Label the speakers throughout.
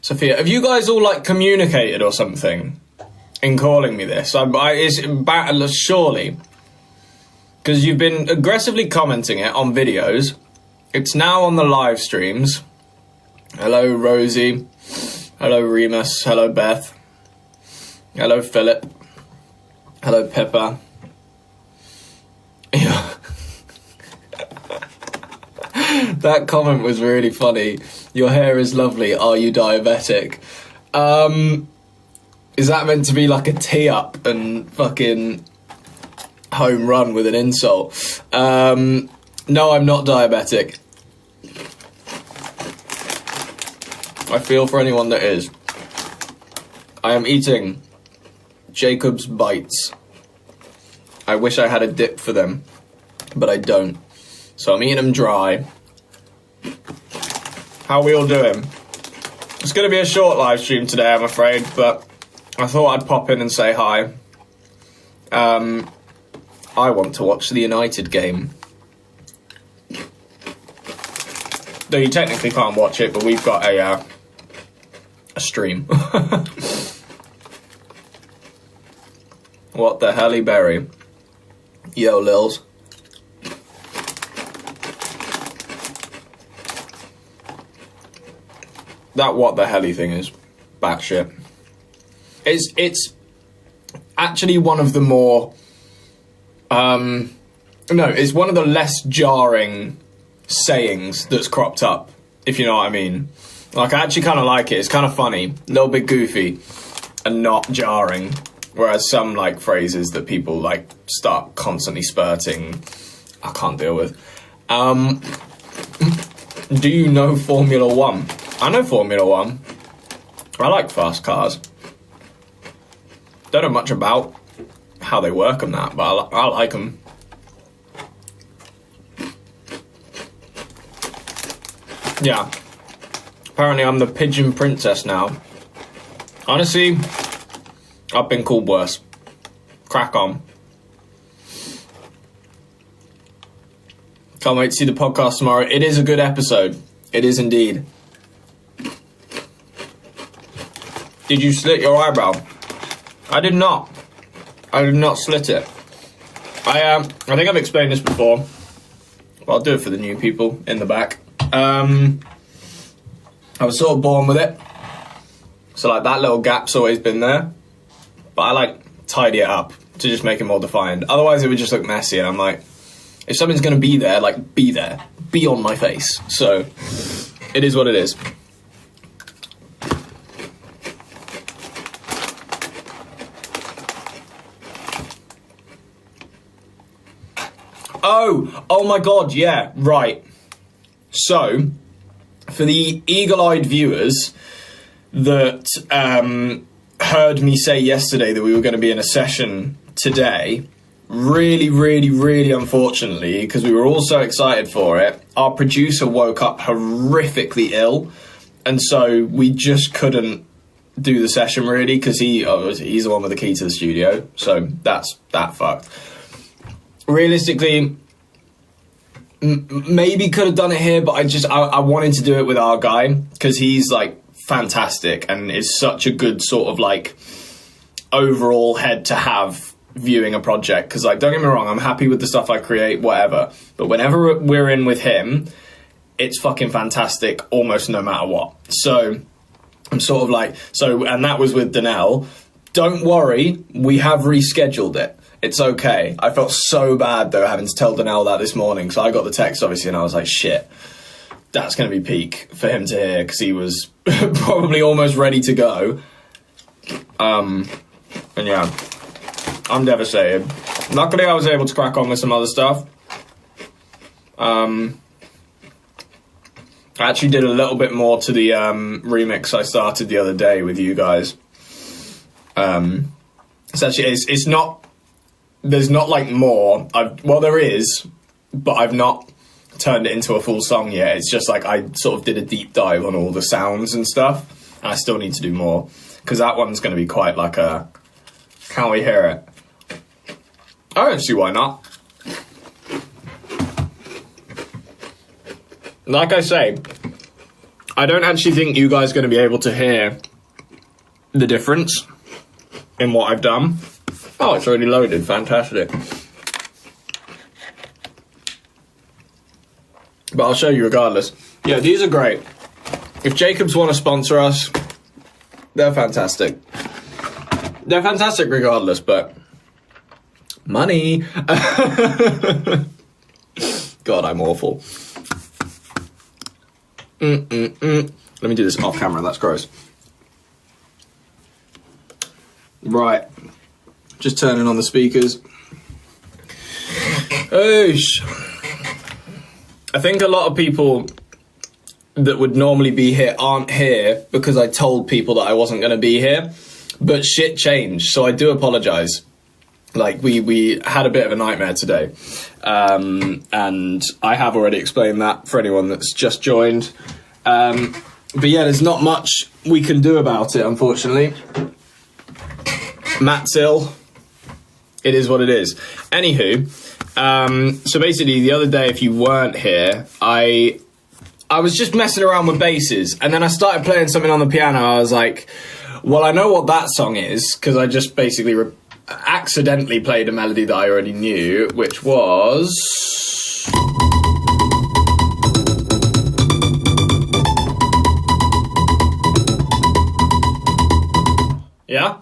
Speaker 1: Sophia, have you guys all, like, communicated or something in calling me this? Surely. Because you've been aggressively commenting it on videos. It's now on the live streams. Hello, Rosie. Hello, Remus. Hello, Beth. Hello, Philip. Hello, Pippa. That comment was really funny. Your hair is lovely. Are you diabetic? Is that meant to be like a tee up and fucking home run with an insult? No, I'm not diabetic. I feel for anyone that is. I am eating Jacob's Bites. I wish I had a dip for them, but I don't. So I'm eating them dry. How are we all doing? It's going to be a short live stream today, I'm afraid, but I thought I'd pop in and say hi. I want to watch the United game. Though you technically can't watch it, but we've got a stream. What the helly berry? Yo, Lils. That what the helly thing is batshit. It's actually one of the more it's one of the less jarring sayings that's cropped up, if you know what I mean. Like, I actually kind of like it. It's kind of funny, a little bit goofy, and not jarring. Whereas some, like, phrases that people, like, start constantly spurting, I can't deal with. Do you know Formula 1? I know Formula 1. I like fast cars. Don't know much about how they work on that, but I like them. Yeah. Apparently I'm the pigeon princess now. Honestly, I've been called worse. Crack on. Can't wait to see the podcast tomorrow. It is a good episode. It is indeed. Did you slit your eyebrow? I did not. I did not slit it. I think I've explained this before, but I'll do it for the new people in the back. I was sort of born with it, so like that little gap's always been there, but I like tidy it up to just make it more defined. Otherwise it would just look messy, and I'm like, if something's gonna be there, like, be there, be on my face. So it is what it is. Oh my god, yeah, right. So, for the eagle-eyed viewers that heard me say yesterday that we were going to be in a session today, really unfortunately, because we were all so excited for it, our producer woke up horrifically ill, and so we just couldn't do the session really, because he's the one with the key to the studio, so that's that fucked. Realistically, maybe could have done it here, but I wanted to do it with our guy, because he's like fantastic and is such a good sort of like overall head to have viewing a project. Because, like, don't get me wrong, I'm happy with the stuff I create, whatever, but whenever we're in with him, it's fucking fantastic almost no matter what. So I'm sort of like, and that was with Danelle. Don't worry, we have rescheduled it. It's okay. I felt so bad, though, having to tell Danelle that this morning. So I got the text, obviously, and I was like, shit, that's going to be peak for him to hear, because he was probably almost ready to go. And yeah, I'm devastated. Luckily, I was able to crack on with some other stuff. I actually did a little bit more to the remix I started the other day with you guys. It's actually, it's not... There's not, like, more. Well, there is, but I've not turned it into a full song yet. It's just, like, I sort of did a deep dive on all the sounds and stuff. And I still need to do more, because that one's going to be quite, like, a... Can we hear it? I don't see why not. Like I say, I don't actually think you guys are going to be able to hear the difference in what I've done. Oh, it's already loaded. Fantastic. But I'll show you regardless. Yeah, these are great. If Jacobs want to sponsor us, they're fantastic. They're fantastic regardless, but money. God, I'm awful. Let me do this off camera, that's gross. Right. Just turning on the speakers. Oosh. I think a lot of people that would normally be here aren't here because I told people that I wasn't going to be here. But shit changed, so I do apologise. Like, we had a bit of a nightmare today. And I have already explained that for anyone that's just joined. But yeah, there's not much we can do about it, unfortunately. Matt's ill. It is what it is. Anywho, so basically the other day, if you weren't here, I was just messing around with basses, and then I started playing something on the piano. I was like, well, I know what that song is, because I just basically accidentally played a melody that I already knew, which was... Yeah?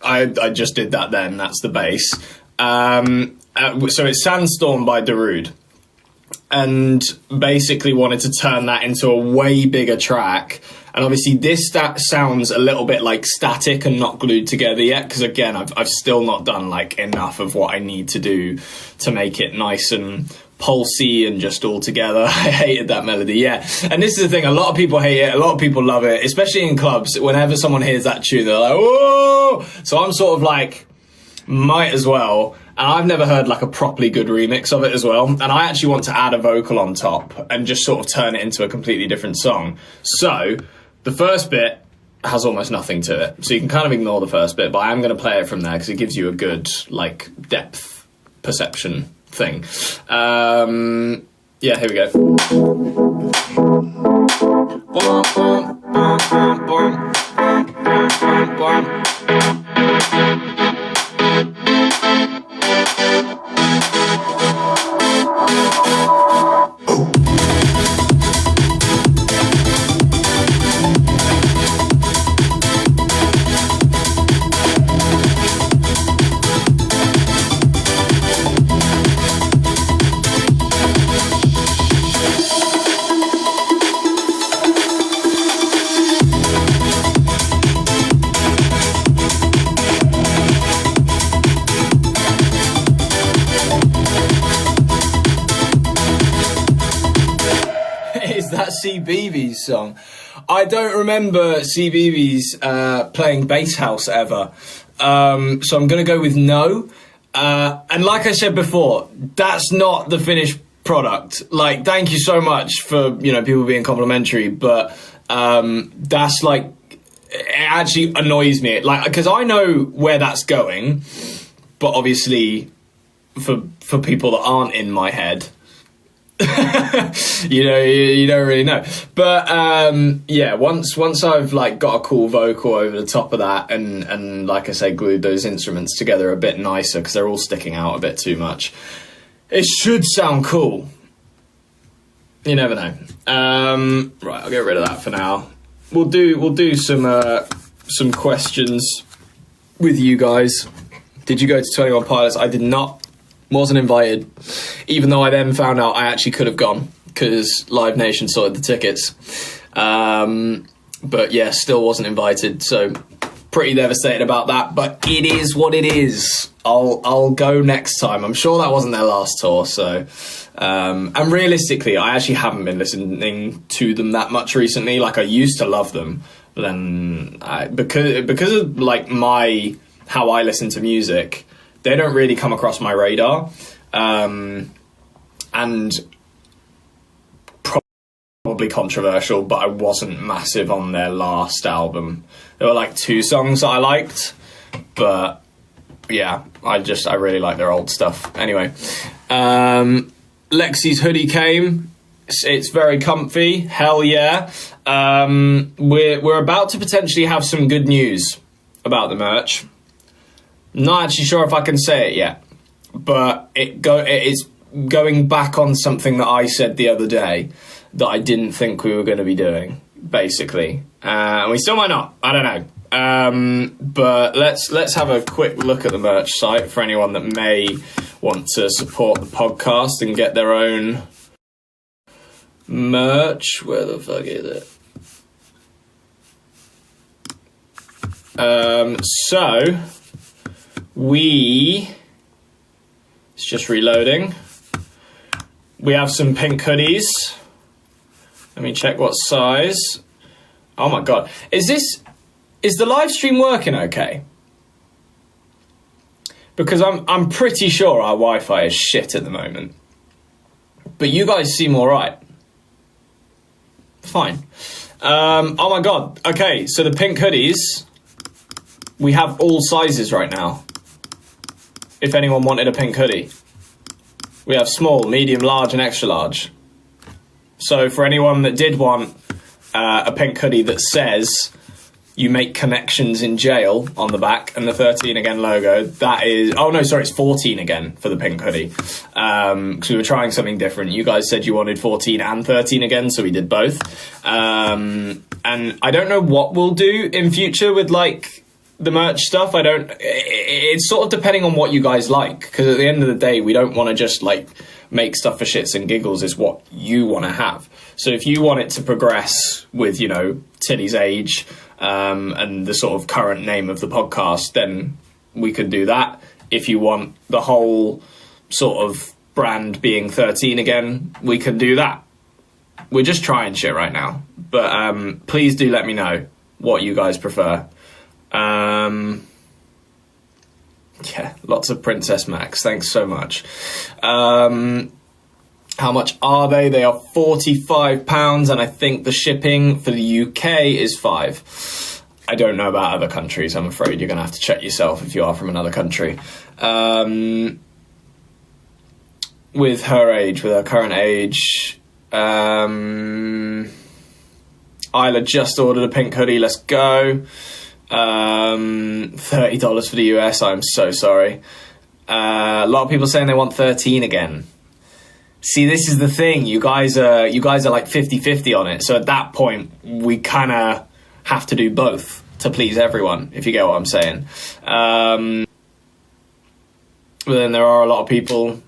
Speaker 1: I just did that then, that's the bass. So it's Sandstorm by Darude. And basically wanted to turn that into a way bigger track. And obviously this sounds a little bit like static and not glued together yet, because again, I've still not done like enough of what I need to do to make it nice and pulsy and just all together. I hated that melody, yeah. And this is the thing, a lot of people hate it, a lot of people love it, especially in clubs. Whenever someone hears that tune, they're like, whoa! So I'm sort of like, might as well. And I've never heard like a properly good remix of it as well. And I actually want to add a vocal on top and just sort of turn it into a completely different song. So the first bit has almost nothing to it. So you can kind of ignore the first bit, but I am going to play it from there because it gives you a good like depth perception thing. Yeah, here we go. CBeebies song. I don't remember CBeebies playing bass house ever, so I'm gonna go with no. And like I said before, that's not the finished product. Like, thank you so much for, you know, people being complimentary, but that's like, it actually annoys me, like, because I know where that's going, but obviously for people that aren't in my head, you know, you don't really know. But yeah, once I've like got a cool vocal over the top of that, and like I say, glued those instruments together a bit nicer because they're all sticking out a bit too much, it should sound cool. You never know. Right, I'll get rid of that for now. We'll do some questions with you guys. Did you go to 21 Pilots? I did not. Wasn't invited, even though I then found out I actually could have gone because Live Nation sorted the tickets. But yeah, still wasn't invited, so pretty devastated about that. But it is what it is. I'll go next time. I'm sure that wasn't their last tour, so and realistically, I actually haven't been listening to them that much recently. Like, I used to love them, but then because of like how I listen to music, they don't really come across my radar, and probably controversial, but I wasn't massive on their last album. There were like 2 songs that I liked, but yeah, I really like their old stuff. Anyway, Lexi's hoodie came. It's very comfy. Hell yeah. We're about to potentially have some good news about the merch. Not actually sure if I can say it yet, but it's going back on something that I said the other day that I didn't think we were going to be doing, basically. We still might not. I don't know. But let's have a quick look at the merch site for anyone that may want to support the podcast and get their own merch. Where the fuck is it? It's just reloading. We have some pink hoodies. Let me check what size. Oh my god. Is the live stream working okay? Because I'm pretty sure our Wi-Fi is shit at the moment. But you guys seem alright. Fine. Oh my god. Okay, so the pink hoodies, we have all sizes right now. If anyone wanted a pink hoodie. We have small, medium, large, and extra large. So for anyone that did want a pink hoodie that says "You make connections in jail" on the back and the 13 again logo, that is... Oh no, sorry, it's 14 again for the pink hoodie. Because we were trying something different. You guys said you wanted 14 and 13 again, so we did both. And I don't know what we'll do in future with, like, the merch stuff. It's sort of depending on what you guys like, because at the end of the day we don't want to just like make stuff for shits and giggles. It's what you want to have. So if you want it to progress with, you know, Tilly's age and the sort of current name of the podcast, then we could do that. If you want the whole sort of brand being 13 again, we can do that. We're just trying shit right now, but please do let me know what you guys prefer. Yeah, lots of Princess Max. Thanks so much. How much are they? They are £45, and I think the shipping for the UK is £5. I don't know about other countries. I'm afraid you're going to have to check yourself if you are from another country. With her age, with her current age, Isla just ordered a pink hoodie. Let's go. $30 for the US. I'm so sorry. A lot of people saying they want 13 again. See, this is the thing. You guys are like 50-50 on it. So at that point, we kind of have to do both to please everyone, if you get what I'm saying. But then there are a lot of people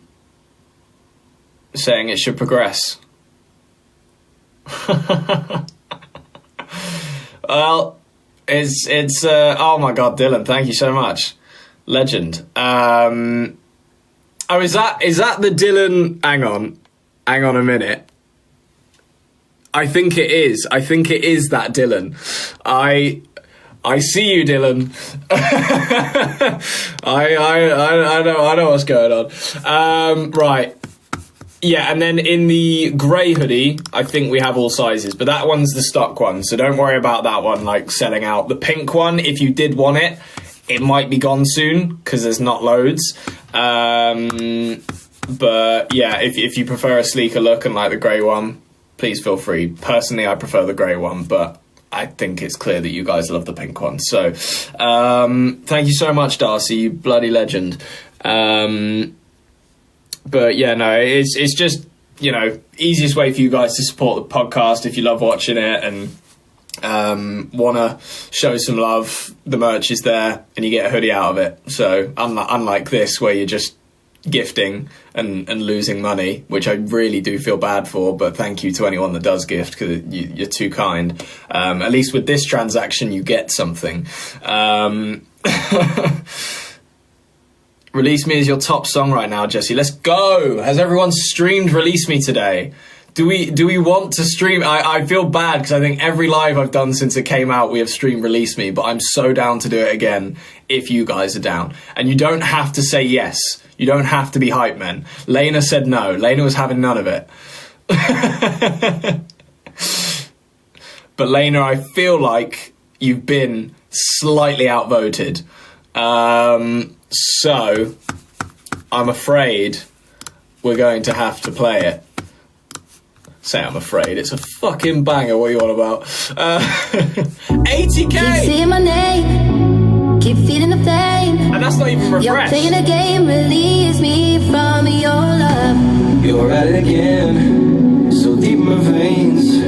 Speaker 1: saying it should progress. Well, it's oh my god, Dylan, thank you so much. Legend. Oh, is that the Dylan? Hang on a minute. I think it is that Dylan. I see you, Dylan. I know what's going on. Right. Yeah, and then in the grey hoodie, I think we have all sizes, but that one's the stock one, so don't worry about that one, like, selling out. The pink one, if you did want it, it might be gone soon, because there's not loads. But, yeah, if you prefer a sleeker look and like the grey one, please feel free. Personally, I prefer the grey one, but I think it's clear that you guys love the pink one. So, thank you so much, Darcy, you bloody legend. But yeah, no, it's just, you know, easiest way for you guys to support the podcast if you love watching it and want to show some love. The merch is there and you get a hoodie out of it. So unlike this where you're just gifting and losing money, which I really do feel bad for, but thank you to anyone that does gift because you're too kind. At least with this transaction, you get something. Release Me is your top song right now, Jesse. Let's go. Has everyone streamed Release Me today? Do we want to stream? I feel bad because I think every live I've done since it came out, we have streamed Release Me, but I'm so down to do it again if you guys are down. And you don't have to say yes. You don't have to be hype men. Lena said no. Lena was having none of it. But Lena, I feel like you've been slightly outvoted. So I'm afraid we're going to have to play it. Say I'm afraid. It's a fucking banger. What are you on about? 80k!
Speaker 2: Keep saying my name, keep feeling the flame.
Speaker 1: And that's not even refreshed.
Speaker 2: You're playing a game, release me from your love.
Speaker 3: You're at it again, so deep in my veins.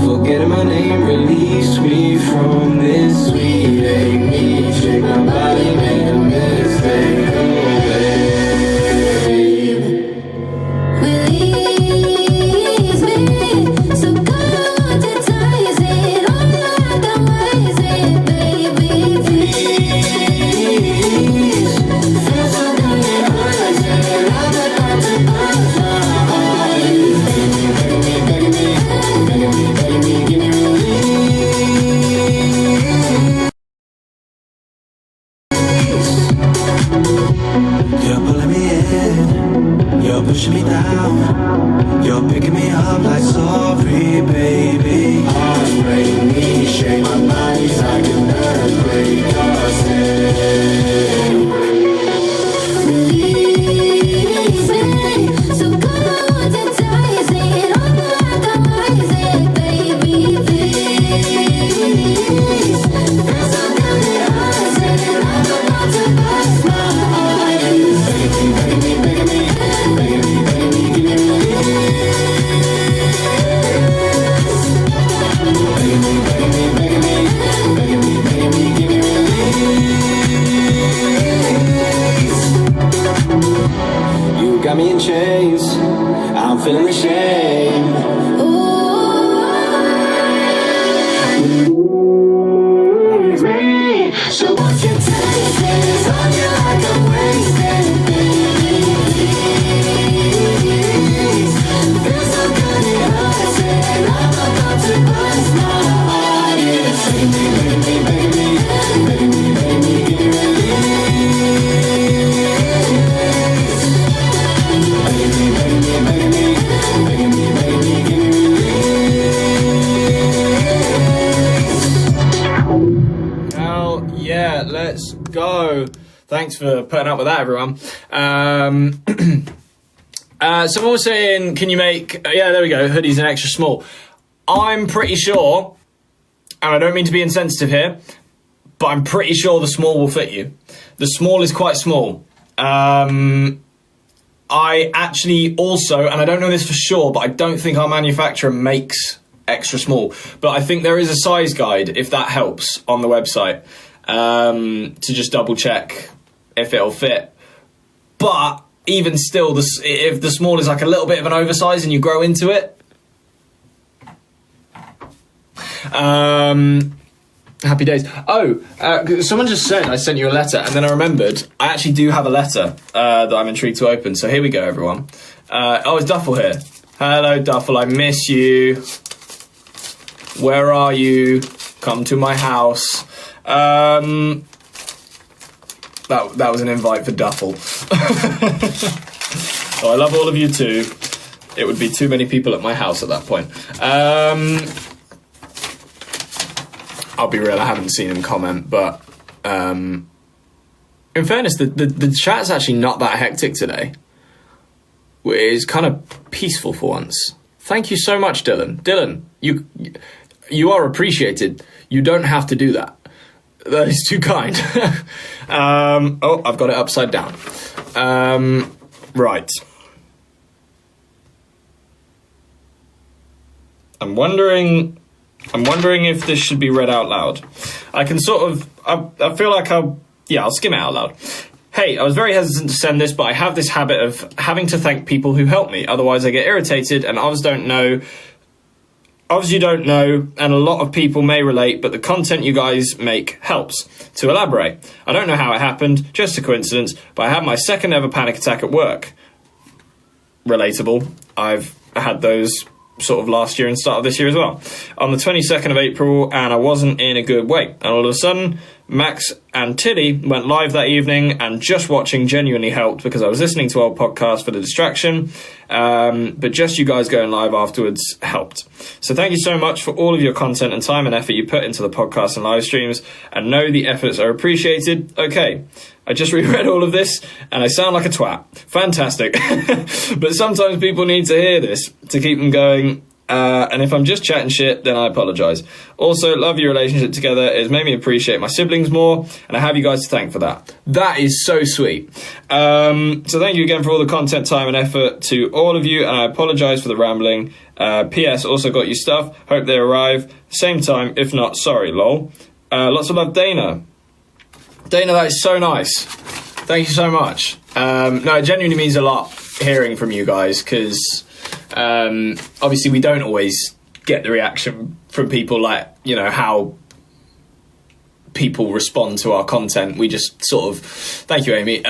Speaker 3: Forgetting my name, release me from this sweet ache. Shake my body, made a mistake. Pushing me down, you're picking me up like sorry, baby. Hearts break me, shake my body's like an earthquake.
Speaker 2: Release me, so cold and enticing. I'm like I'm rising, baby, please. Feel so good and rising, I'm about to bust my heart. Begging me, begging me, begging me.
Speaker 3: Got me in chains, I'm feeling the shame.
Speaker 2: So won't you take this on you like I'm wasted, baby, please. Feel so good it hurts and I'm about to bust my heart. It's begging me, begging me, begging me, begging me, begging me, give me
Speaker 1: Yeah, let's go. Thanks for putting up with that, everyone. Someone was saying, can you make... yeah, there we go. Hoodies in extra small. I'm pretty sure, and I don't mean to be insensitive here, but I'm pretty sure the small will fit you. The small is quite small. I actually also, and I don't know this for sure, but I don't think our manufacturer makes extra small. But I think there is a size guide, if that helps, on the website. To just double check if it'll fit. But even still, if the small is like a little bit of an oversize and you grow into it, happy days. Someone just said I sent you a letter, and then I remembered I actually do have a letter that I'm intrigued to open. So here we go, everyone. It's Duffel here. Hello, Duffel. I miss you. Where are you? Come to my house. That was an invite for Duffel. Oh, I love all of you too. It would be too many people at my house at that point. I'll be real, I haven't seen him comment, but in fairness, the chat's actually not that hectic today. It's kind of peaceful for once. Thank you so much, Dylan. Dylan, you are appreciated. You don't have to do that. That is too kind. I've got it upside down. Right. I'm wondering if this should be read out loud. I can sort of... I feel like I'll skim it out loud. Hey, I was very hesitant to send this, but I have this habit of having to thank people who help me. Otherwise, I get irritated, and others don't know... Obviously, you don't know, and a lot of people may relate, but the content you guys make helps. To elaborate, I don't know how it happened, just a coincidence, but I had my second ever panic attack at work. Relatable. I've had those sort of last year and start of this year as well. On the 22nd of April, and I wasn't in a good way. And all of a sudden, Max and Tilly went live that evening, and just watching genuinely helped because I was listening to old podcasts for the distraction. But just you guys going live afterwards helped. So thank you so much for all of your content and time and effort you put into the podcast and live streams, and know the efforts are appreciated. Okay, I just reread all of this and I sound like a twat. Fantastic. But sometimes people need to hear this to keep them going And if I'm just chatting shit, then I apologise. Also, love your relationship together. It's made me appreciate my siblings more, and I have you guys to thank for that. That is so sweet. So thank you again for all the content, time, and effort to all of you, and I apologise for the rambling. P.S. Also got your stuff. Hope they arrive. Same time. If not, sorry, lol. Lots of love, Dana. Dana, that is so nice. Thank you so much. No, it genuinely means a lot hearing from you guys, because obviously we don't always get the reaction from people, like, you know, how people respond to our content. We just sort of, thank you, Amy,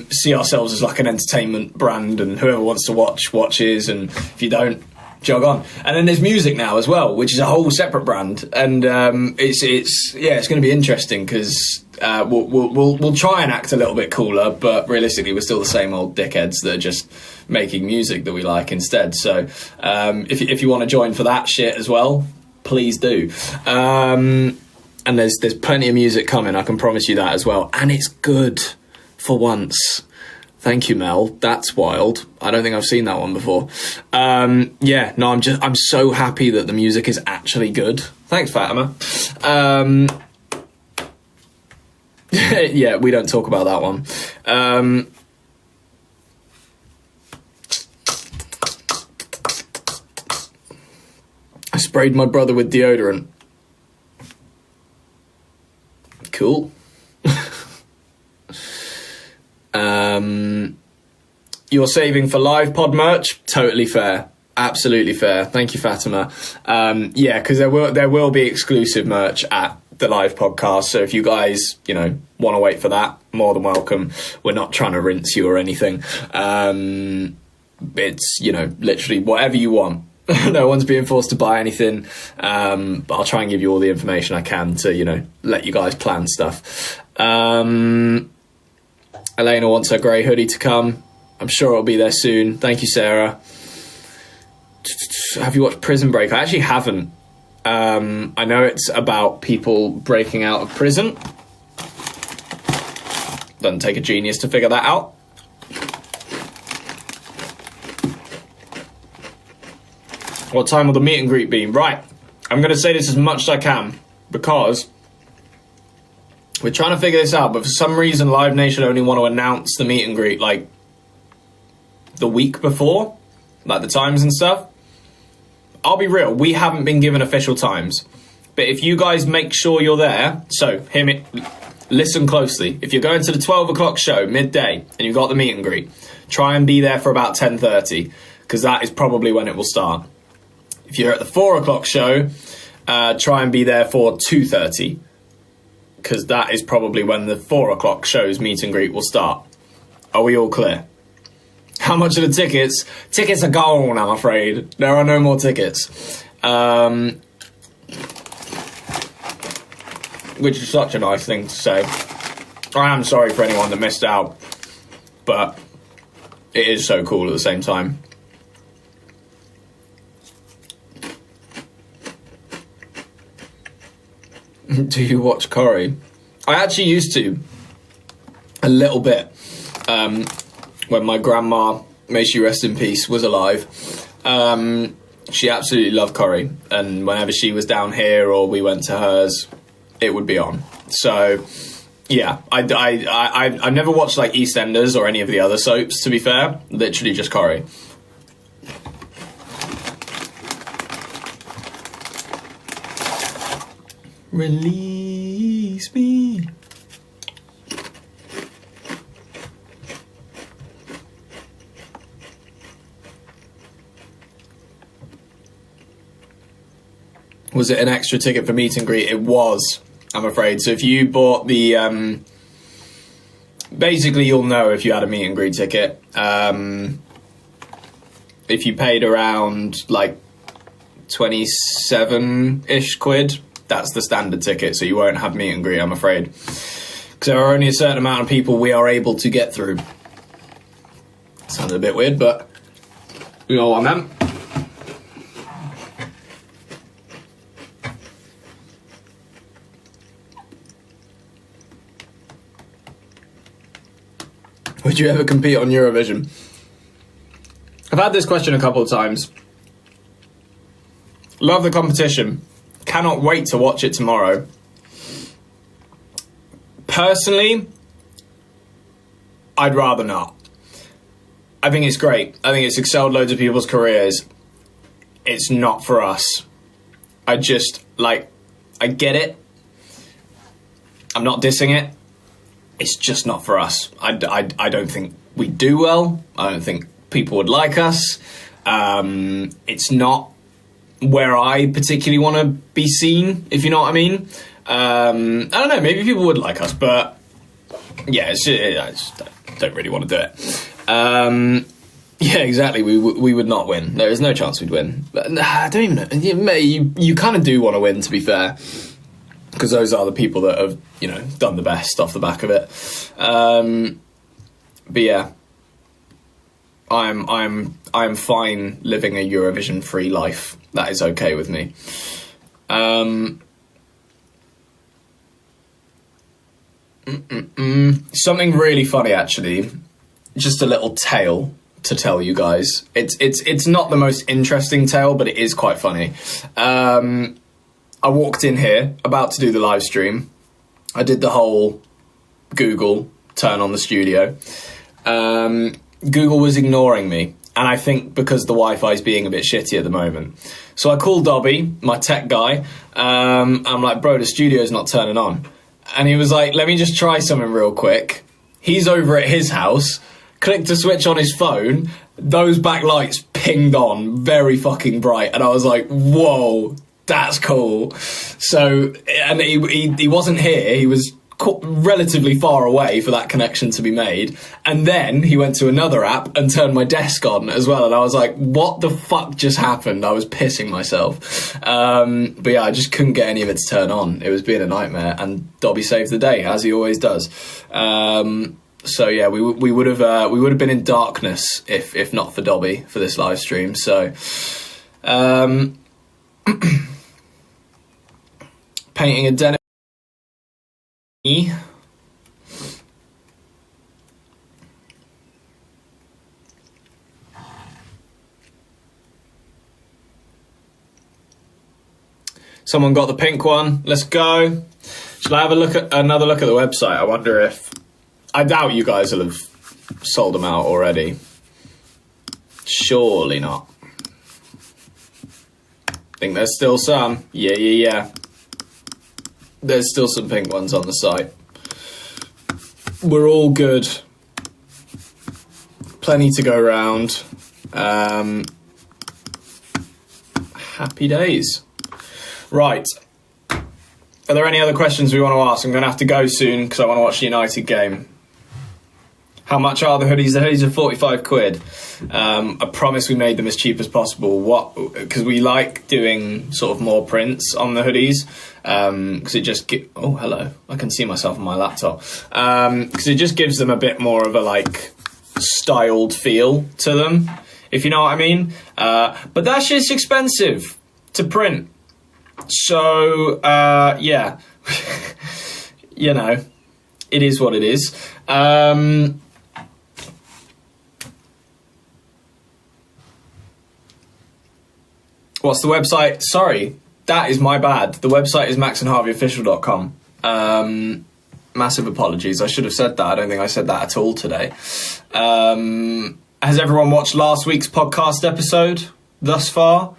Speaker 1: see ourselves as like an entertainment brand, and whoever wants to watch, watches, and if you don't, jog on. And then there's music now as well, which is a whole separate brand, and it's going to be interesting, because we'll try and act a little bit cooler, but realistically we're still the same old dickheads that are just making music that we like instead. So if you want to join for that shit as well, please do. And there's plenty of music coming, I can promise you that as well, and it's good for once. Thank you, Mel. That's wild. I don't think I've seen that one before. I'm so happy that the music is actually good. Thanks, Fatima. Yeah, we don't talk about that one. I sprayed my brother with deodorant. Cool. You're saving for live pod merch? Totally fair. Absolutely fair. Thank you, Fatima. Yeah, because there will be exclusive merch at the live podcast, so if you guys, you know, want to wait for that, more than welcome. We're not trying to rinse you or anything. It's, you know, literally whatever you want. No one's being forced to buy anything, but I'll try and give you all the information I can to, you know, let you guys plan stuff. Elena wants her grey hoodie to come. I'm sure it'll be there soon. Thank you, Sarah. Have you watched Prison Break? I actually haven't. I know it's about people breaking out of prison. Doesn't take a genius to figure that out. What time will the meet and greet be? Right, I'm going to say this as much as I can, because we're trying to figure this out, but for some reason Live Nation only want to announce the meet and greet like the week before, like the times and stuff. I'll be real, we haven't been given official times, but if you guys make sure you're there, so hear me, listen closely. If you're going to the 12 o'clock show midday and you've got the meet and greet, try and be there for about 10:30, because that is probably when it will start. If you're at the 4 o'clock show, try and be there for 2:30, because that is probably when the 4 o'clock show's meet and greet will start. Are we all clear? How much are the tickets? Tickets are gone, I'm afraid. There are no more tickets. Which is such a nice thing to say. I am sorry for anyone that missed out, but it is so cool at the same time. Do you watch Corrie? I actually used to. A little bit. When my grandma, may she rest in peace, was alive. She absolutely loved Corrie. And whenever she was down here or we went to hers, it would be on. So, yeah. I've never watched like EastEnders or any of the other soaps, to be fair. Literally just Corrie. Release me. Was it an extra ticket for meet and greet? It was, I'm afraid. So if you bought the... basically, you'll know if you had a meet and greet ticket. If you paid around, like, 27-ish quid, that's the standard ticket, so you won't have meet and greet, I'm afraid. Because there are only a certain amount of people we are able to get through. Sounds a bit weird, but we all want them. Would you ever compete on Eurovision? I've had this question a couple of times. Love the competition. Cannot wait to watch it tomorrow. Personally, I'd rather not. I think it's great. I think it's excelled loads of people's careers. It's not for us. I get it. I'm not dissing it. It's just not for us. I don't think we do well. I don't think people would like us. It's not where I particularly want to be seen, if you know what I mean. I don't know, maybe people would like us, but yeah, I just don't really want to do it. Yeah, exactly. We would not win. There is no chance we'd win. But I don't even know. You kind of do want to win, to be fair, because those are the people that have, done the best off the back of it. But yeah, I'm fine living a Eurovision free life. That is okay with me. Something really funny, actually. Just a little tale to tell you guys. It's not the most interesting tale, but it is quite funny. I walked in here about to do the live stream. I did the whole Google turn on the studio. Google was ignoring me, and I think because the Wi-Fi is being a bit shitty at the moment. So I called Dobby, my tech guy. I'm like, bro, the studio's not turning on. And he was like, let me just try something real quick. He's over at his house, clicked a switch on his phone, those backlights pinged on very fucking bright, and I was like, whoa, that's cool. So, and he wasn't here, he was relatively far away for that connection to be made, and then he went to another app and turned my desk on as well, and I was like, what the fuck just happened? I was pissing myself. But yeah, I just couldn't get any of it to turn on. It was being a nightmare, and Dobby saved the day, as he always does. So yeah, we would have been in darkness if not for Dobby for this live stream. So painting a denim. Someone got the pink one. Let's go. Shall I have another look at the website? I wonder if... I doubt you guys will have sold them out already. Surely not. Think there's still some. Yeah. There's still some pink ones on the site. We're all good. Plenty to go round. Happy days. Right. Are there any other questions we want to ask? I'm going to have to go soon because I want to watch the United game. How much are the hoodies? The hoodies are 45 quid. I promise we made them as cheap as possible. Because we like doing sort of more prints on the hoodies. Because it just... oh, hello. I can see myself on my laptop. Because it just gives them a bit more of a, styled feel to them, if you know what I mean. But that's just expensive to print. So, yeah. It is what it is. What's the website? Sorry, that is my bad. The website is maxandharveyofficial.com. Massive apologies. I should have said that. I don't think I said that at all today. Has everyone watched last week's podcast episode thus far?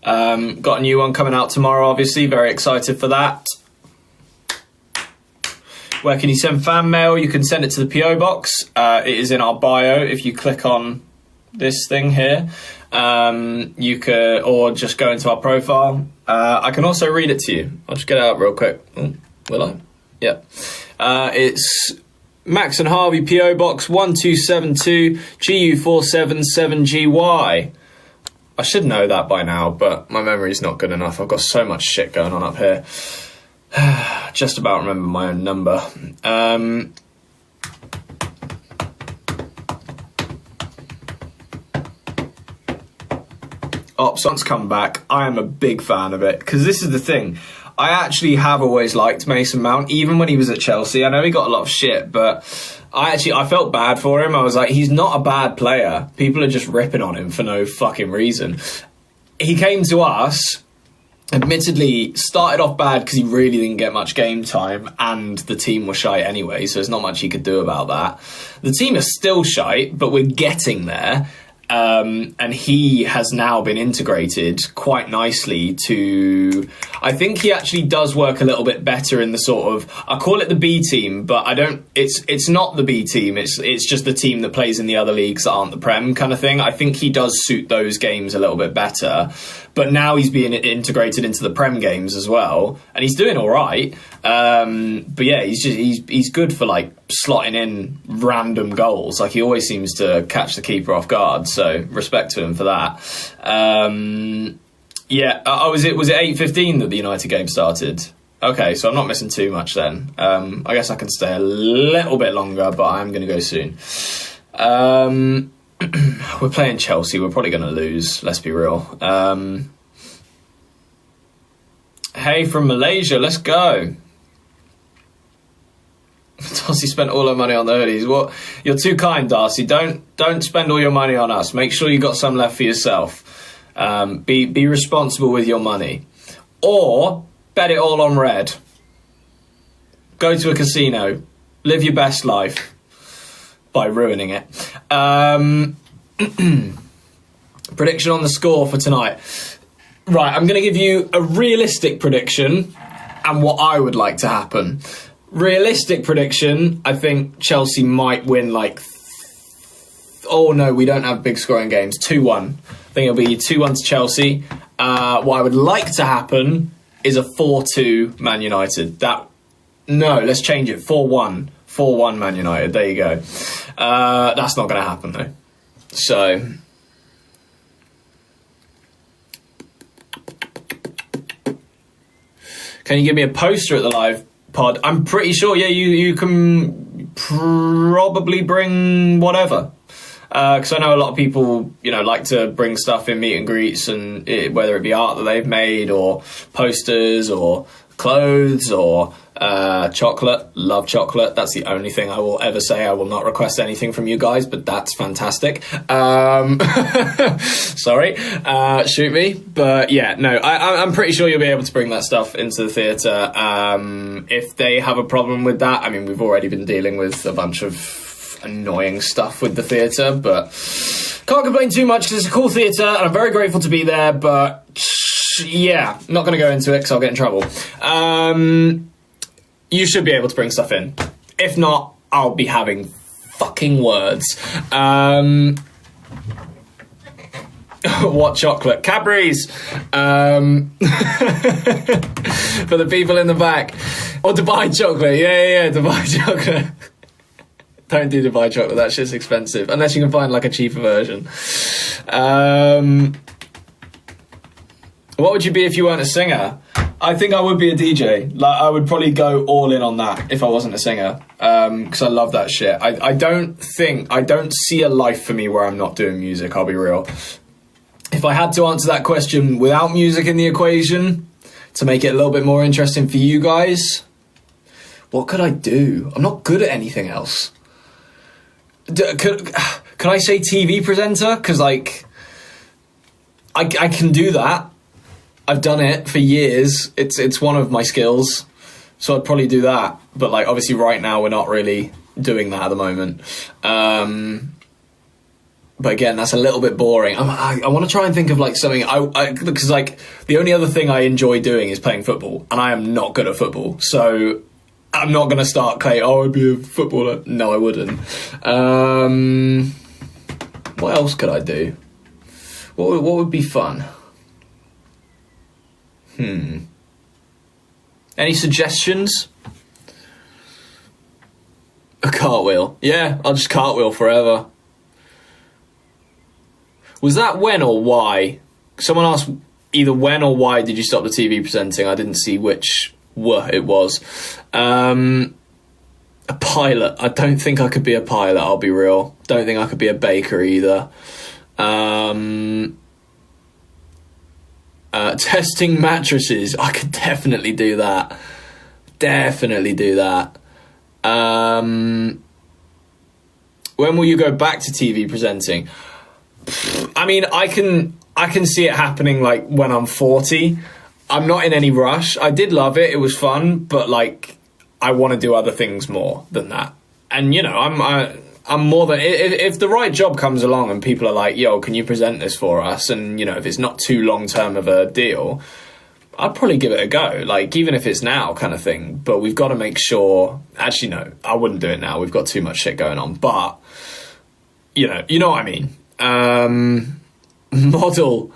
Speaker 1: Got a new one coming out tomorrow, obviously. Very excited for that. Where can you send fan mail? You can send it to the PO box. It is in our bio. If you click on this thing here, you could, or just go into our profile. I can also read it to you. I'll just get it out real quick. Oh, will I? Yeah. It's Max and Harvey, PO Box 1272 GU477GY. I should know that by now, but my memory's not good enough. I've got so much shit going on up here. Just about remember my own number. Opson's come back. I am a big fan of it, because this is the thing. I actually have always liked Mason Mount, even when he was at Chelsea. I know he got a lot of shit, but I felt bad for him. I was like, he's not a bad player. People are just ripping on him for no fucking reason. He came to us, admittedly started off bad because he really didn't get much game time and the team was shite anyway, so there's not much he could do about that. The team is still shite, but we're getting there. And he has now been integrated quite nicely to... I think he actually does work a little bit better in the sort of... I call it the B team, but I don't... It's not the B team. It's just the team that plays in the other leagues that aren't the Prem kind of thing. I think he does suit those games a little bit better. But now he's being integrated into the Prem games as well, and he's doing all right. But yeah, he's good for like slotting in random goals. Like he always seems to catch the keeper off guard. So respect to him for that. Yeah, was it 8:15 that the United game started? Okay, so I'm not missing too much then. I guess I can stay a little bit longer, but I'm going to go soon. We're playing Chelsea. We're probably going to lose. Let's be real. Hey, from Malaysia. Let's go. Darcy spent all her money on the hoodies. What? You're too kind, Darcy. Don't spend all your money on us. Make sure you got some left for yourself. Be responsible with your money. Or bet it all on red. Go to a casino. Live your best life. By ruining it. Prediction on the score for tonight. Right, I'm going to give you a realistic prediction and what I would like to happen. Realistic prediction, I think Chelsea might win like... Oh no, we don't have big scoring games. 2-1. I think it'll be 2-1 to Chelsea. What I would like to happen is a 4-2 Man United. No, let's change it. 4-1. 4-1 Man United. There you go. That's not going to happen though. So... Can you give me a poster at the live pod? I'm pretty sure, yeah, you can probably bring whatever. Because I know a lot of people, like to bring stuff in meet and greets, and whether it be art that they've made or posters or clothes or chocolate. Love chocolate. That's the only thing I will ever say. I will not request anything from you guys, but that's fantastic. Sorry, shoot me. But yeah, no, I'm pretty sure you'll be able to bring that stuff into the theatre. If they have a problem with that, I mean, we've already been dealing with a bunch of annoying stuff with the theatre, but can't complain too much because it's a cool theatre and I'm very grateful to be there, but yeah, not going to go into it because I'll get in trouble. You should be able to bring stuff in. If not, I'll be having fucking words. What chocolate? Cadbury's! For the people in the back. Or Dubai chocolate. Yeah, Dubai chocolate. Don't do Dubai chocolate, that shit's expensive. Unless you can find like a cheaper version. What would you be if you weren't a singer? I think I would be a DJ. Like, I would probably go all in on that if I wasn't a singer. Because I love that shit. I don't see a life for me where I'm not doing music, I'll be real. If I had to answer that question without music in the equation, to make it a little bit more interesting for you guys, what could I do? I'm not good at anything else. Could I say TV presenter? Because, like, I can do that. I've done it for years. It's one of my skills. So I'd probably do that. But, like, obviously right now we're not really doing that at the moment. But again, that's a little bit boring. I want to try and think of, like, something... because, like, the only other thing I enjoy doing is playing football. And I am not good at football. So... I'm not going to start claiming, I'd be a footballer. No, I wouldn't. What else could I do? What would be fun? Any suggestions? A cartwheel. Yeah, I'll just cartwheel forever. Was that when or why? Someone asked either when or why did you stop the TV presenting. I didn't see which... it was. A pilot. I don't think I could be a pilot, I'll be real. Don't think I could be a baker either. Testing mattresses. I could definitely do that. When will you go back to TV presenting? I mean, I can see it happening like when I'm 40. I'm not in any rush. I did love it. It was fun, but like, I want to do other things more than that. And, you know, I'm more than... If the right job comes along and people are like, yo, can you present this for us? And, you know, if it's not too long-term of a deal, I'd probably give it a go. Like, even if it's now kind of thing. But we've got to make sure... Actually, no, I wouldn't do it now. We've got too much shit going on. But, you know what I mean. Model...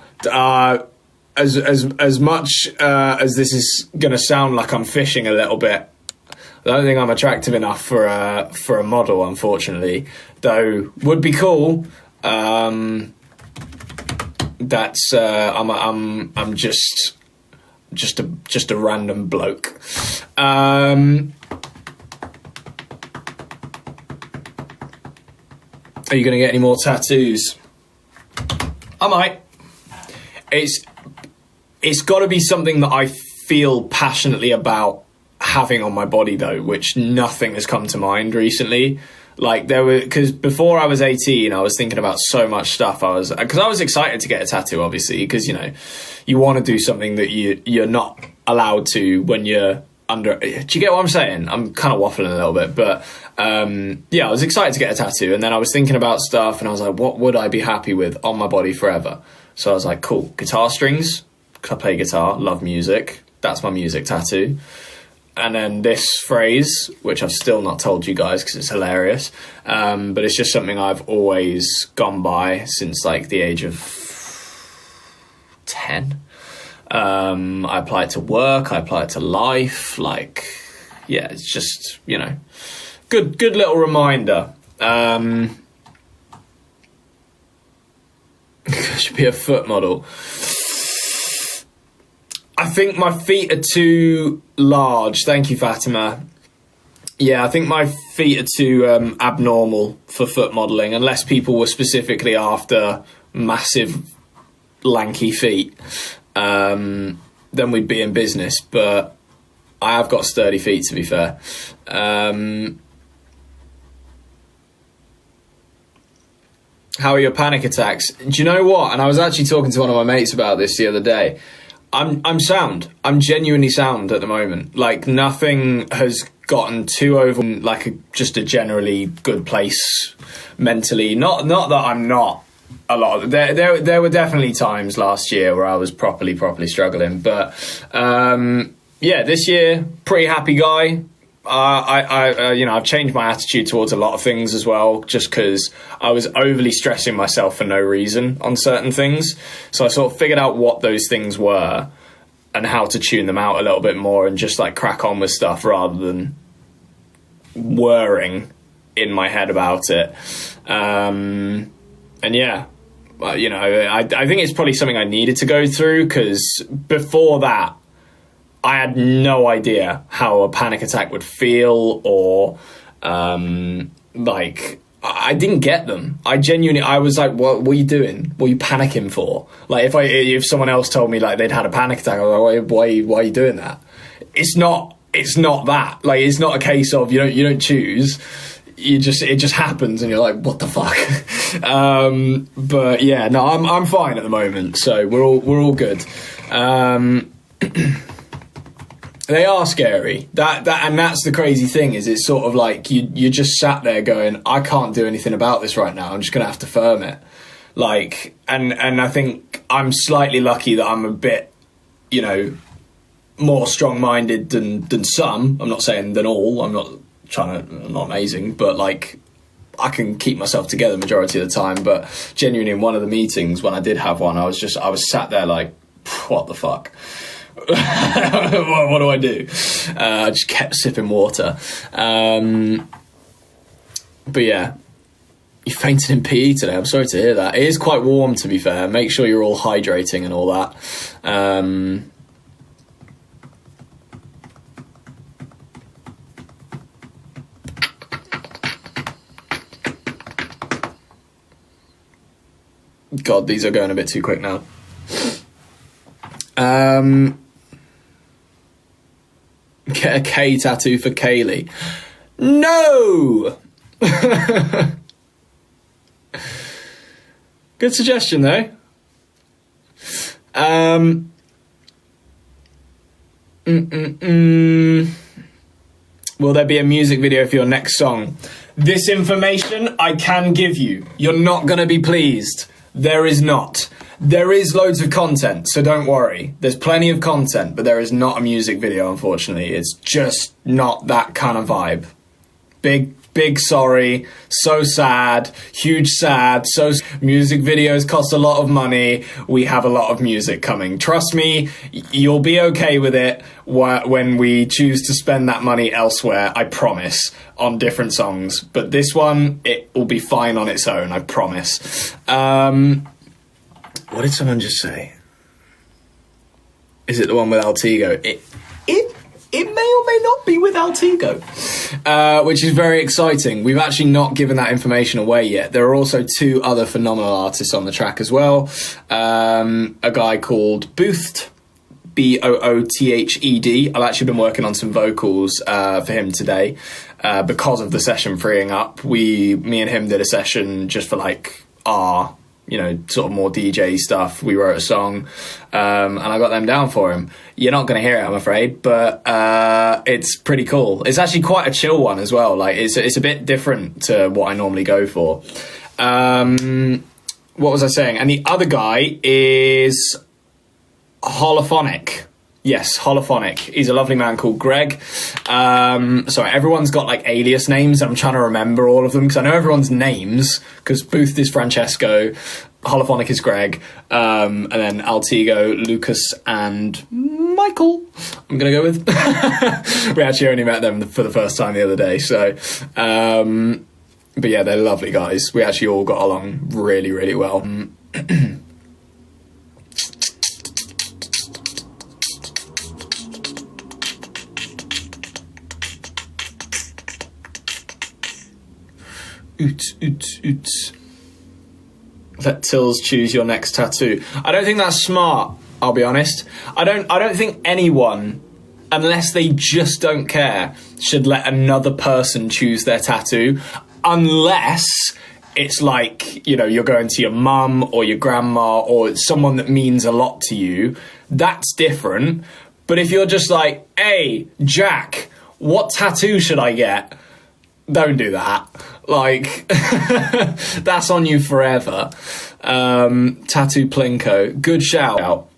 Speaker 1: As much as this is going to sound like I'm fishing a little bit, I don't think I'm attractive enough for a model, unfortunately. Though would be cool. That's I'm just a random bloke. Are you going to get any more tattoos? I might. It's got to be something that I feel passionately about having on my body, though, which nothing has come to mind recently. Like, because before I was 18, I was thinking about so much stuff. Because I was excited to get a tattoo, obviously, because, you know, you want to do something that you're not allowed to when you're under. Do you get what I'm saying? I'm kind of waffling a little bit, but yeah, I was excited to get a tattoo, and then I was thinking about stuff, and I was like, what would I be happy with on my body forever? So I was like, cool, guitar strings. I play guitar, love music. That's my music tattoo. And then this phrase, which I've still not told you guys because it's hilarious, but it's just something I've always gone by since like the age of 10. I apply it to work, I apply it to life. Like, yeah, it's just, you know, good little reminder. Should be a foot model. I think my feet are too large. Thank you, Fatima. Yeah, I think my feet are too abnormal for foot modelling, unless people were specifically after massive, lanky feet. Then we'd be in business. But I have got sturdy feet, to be fair. How are your panic attacks? Do you know what? And I was actually talking to one of my mates about this the other day. I'm sound. I'm genuinely sound at the moment. Like, nothing has gotten too over, like just a generally good place mentally. Not that I'm not a lot of, there were definitely times last year where I was properly struggling, but yeah, this year pretty happy guy. You know, I've changed my attitude towards a lot of things as well, just because I was overly stressing myself for no reason on certain things. So I sort of figured out what those things were and how to tune them out a little bit more and just like crack on with stuff rather than whirring in my head about it. And yeah, you know, I think it's probably something I needed to go through, because before that, I had no idea how a panic attack would feel, or like, I didn't get them. I was like, what are you doing? What are you panicking for? Like, if someone else told me like they'd had a panic attack, I was like, why are you doing that? It's not that. Like, it's not a case of you don't choose. It just happens, and you're like, what the fuck? But yeah, no, I'm fine at the moment, so we're all good. They are scary. And that's the crazy thing, is it's sort of like you just sat there going, I can't do anything about this right now. I'm just gonna have to firm it. Like, and I think I'm slightly lucky that I'm a bit, you know, more strong-minded than some. I'm not saying than all. I'm not amazing, but like, I can keep myself together majority of the time. But genuinely, in one of the meetings, when I did have one, I was sat there like, what the fuck? What do I do? I just kept sipping water. But yeah, you fainted in PE today. I'm sorry to hear that. It is quite warm, to be fair. Make sure you're all hydrating and all that. God, these are going a bit too quick now. Get a K tattoo for Kaylee. No! Good suggestion, though. Will there be a music video for your next song? This information I can give you. You're not going to be pleased. There is not. There is loads of content, so don't worry. There's plenty of content, but there is not a music video, unfortunately. It's just not that kind of vibe. Big sorry. So sad. Huge sad. So music videos cost a lot of money. We have a lot of music coming. Trust me, you'll be okay with it when we choose to spend that money elsewhere, I promise, on different songs. But this one, it will be fine on its own, I promise. What did someone just say? Is it the one with Altigo? It may or may not be with Altigo, which is very exciting. We've actually not given that information away yet. There are also 2 other phenomenal artists on the track as well. A guy called Boothed, Boothed. I've actually been working on some vocals for him today because of the session freeing up. Me and him did a session just for like our, sort of more DJ stuff. We wrote a song, and I got them down for him. You're not going to hear it, I'm afraid, but it's pretty cool. It's actually quite a chill one as well. Like it's a bit different to what I normally go for. What was I saying? And the other guy is Holophonic. Yes, Holophonic. He's a lovely man called Greg. Sorry, everyone's got like alias names. I'm trying to remember all of them because I know everyone's names, because Booth is Francesco, Holophonic is Greg, and then Altigo, Lucas, and Michael, I'm going to go with. We actually only met them for the first time the other day. So, but yeah, they're lovely guys. We actually all got along really, really well. Oots. Let Tills choose your next tattoo. I don't think that's smart, I'll be honest. I don't think anyone, unless they just don't care, should let another person choose their tattoo, unless it's like, you're going to your mum or your grandma or someone that means a lot to you. That's different. But if you're just like, hey, Jack, what tattoo should I get? Don't do that. Like, that's on you forever. Tattoo Plinko. Good shout.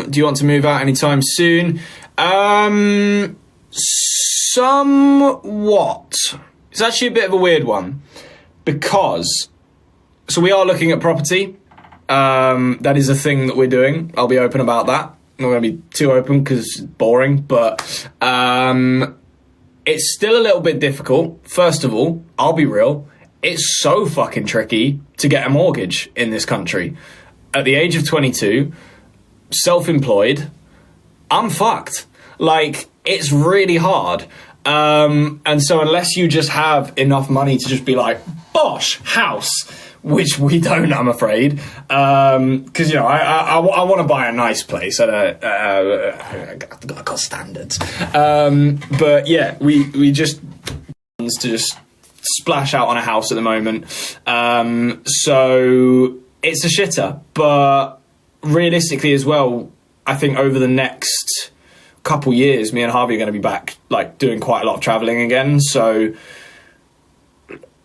Speaker 1: Do you want to move out anytime soon? Somewhat. It's actually a bit of a weird one. Because, so we are looking at property. That is a thing that we're doing. I'll be open about that. I'm not going to be too open because it's boring, but it's still a little bit difficult. First of all, I'll be real. It's so fucking tricky to get a mortgage in this country. At the age of 22, self-employed, I'm fucked. Like, it's really hard. And so unless you just have enough money to just be like, bosh, house, which we don't, I'm afraid, because I want to buy a nice place. I got standards, but yeah, we just splash out on a house at the moment. So it's a shitter, but realistically as well, I think over the next couple years, me and Harvey are going to be back, like, doing quite a lot of traveling again. So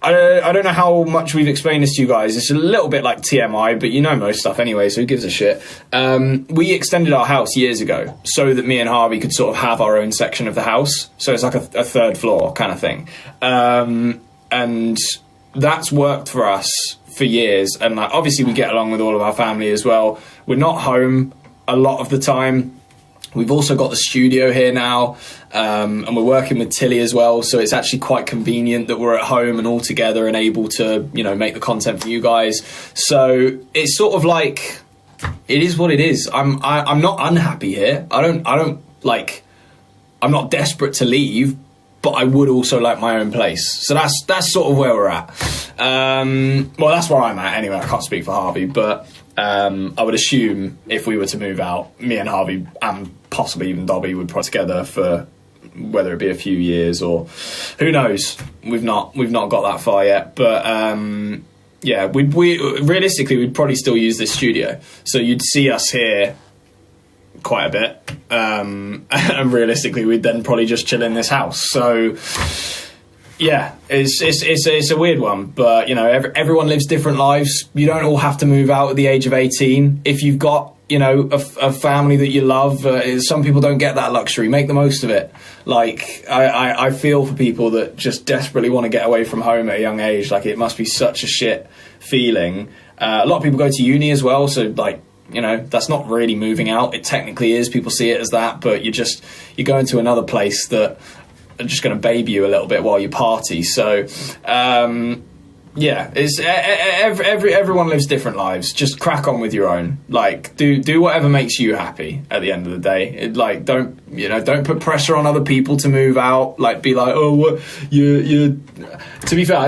Speaker 1: I don't know how much we've explained this to you guys. It's a little bit like TMI, but you know most stuff anyway, so who gives a shit? We extended our house years ago so that me and Harvey could sort of have our own section of the house. So it's like a third floor kind of thing. And that's worked for us for years. And like, obviously we get along with all of our family as well. We're not home a lot of the time. We've also got the studio here now, and we're working with Tilly as well, so it's actually quite convenient that we're at home and all together and able to, make the content for you guys. So it's sort of like, it is what it is. I'm not unhappy here. I'm not desperate to leave, but I would also like my own place. So that's sort of where we're at. Well, that's where I'm at anyway. I can't speak for Harvey, but I would assume if we were to move out, me and Harvey and possibly even Dobby would put together for whether it be a few years or who knows. We've not got that far yet, but yeah, we realistically we'd probably still use this studio, so you'd see us here quite a bit, and realistically we'd then probably just chill in this house. So yeah, it's a weird one, but you know, everyone lives different lives. You don't all have to move out at the age of 18 if you've got, you know, a family that you love. Some people don't get that luxury. Make the most of it. Like, I feel for people that just desperately want to get away from home at a young age. Like, it must be such a shit feeling. A lot of people go to uni as well, so like, you know, that's not really moving out. It technically is. People see it as that, but you're going to another place that are just going to baby you a little bit while you party. So yeah, it's everyone lives different lives. Just crack on with your own. Like, do whatever makes you happy at the end of the day. Like, don't put pressure on other people to move out. Like, be like, oh, what you. To be fair,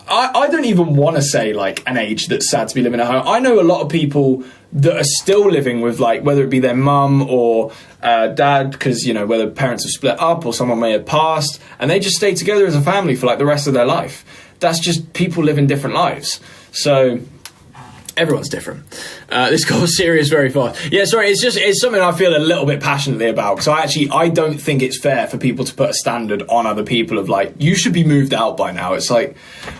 Speaker 1: I don't even want to say like an age that's sad to be living at home. I know a lot of people that are still living with, like, whether it be their mum or dad, because, you know, whether parents have split up or someone may have passed, and they just stay together as a family for like the rest of their life. That's just people living different lives. So everyone's different. This got serious very fast. Yeah, sorry, it's something I feel a little bit passionately about, because I don't think it's fair for people to put a standard on other people of like, you should be moved out by now. It's like,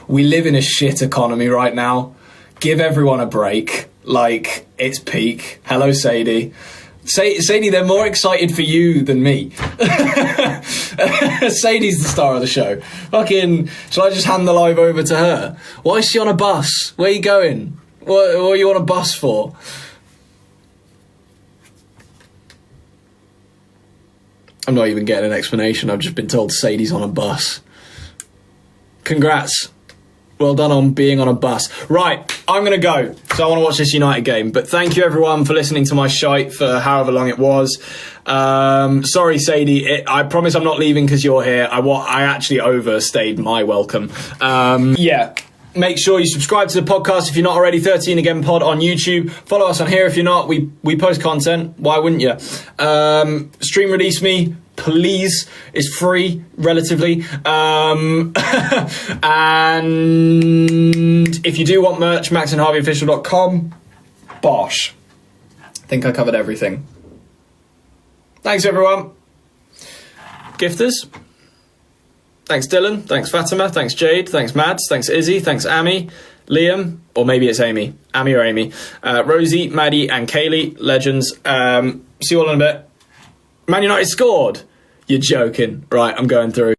Speaker 1: we live in a shit economy right now. Give everyone a break. Like, it's peak. Hello, Sadie. Sadie, they're more excited for you than me. Sadie's the star of the show. Fucking, shall I just hand the live over to her? Why is she on a bus? Where are you going? What are you on a bus for? I'm not even getting an explanation. I've just been told Sadie's on a bus. Congrats. Well done on being on a bus. Right, I'm going to go, so I want to watch this United game. But thank you, everyone, for listening to my shite for however long it was. Sorry, Sadie. I promise I'm not leaving because you're here. I actually overstayed my welcome. Yeah. Make sure you subscribe to the podcast if you're not already. 13 Again Pod on YouTube. Follow us on here if you're not. We post content. Why wouldn't you? Stream Release Me, please. It's free, relatively. And if you do want merch, maxandharveyofficial.com. Bosh. I think I covered everything. Thanks, everyone. Gifters. Thanks, Dylan. Thanks, Fatima. Thanks, Jade. Thanks, Mads. Thanks, Izzy. Thanks, Amy. Liam. Or maybe it's Amy. Amy or Amy. Rosie, Maddie, and Kaylee. Legends. See you all in a bit. Man United scored. You're joking. Right, I'm going through.